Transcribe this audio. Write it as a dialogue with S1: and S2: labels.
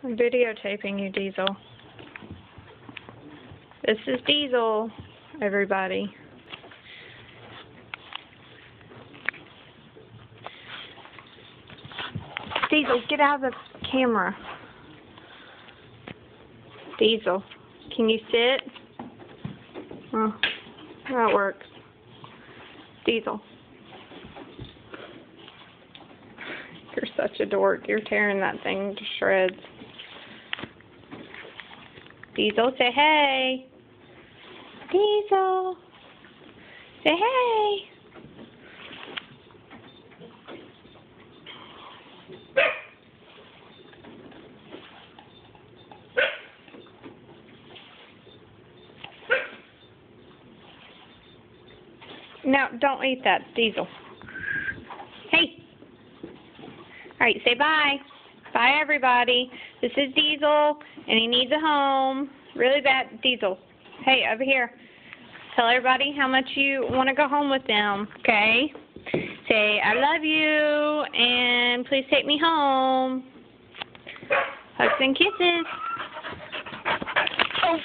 S1: I'm videotaping you, Diesel. This is Diesel, everybody. Diesel, get out of the camera. Diesel, can you sit? Oh, that works. Diesel. You're such a dork. You're tearing that thing to shreds. Diesel, say hey. Diesel. Say hey. No, don't eat that, Diesel. Hey. Alright, say bye. Bye, everybody. This is Diesel, and he needs a home. Really bad. Diesel. Hey, over here. Tell everybody how much you want to go home with them, okay? Say, I love you, and please take me home. Hugs and kisses. Oh.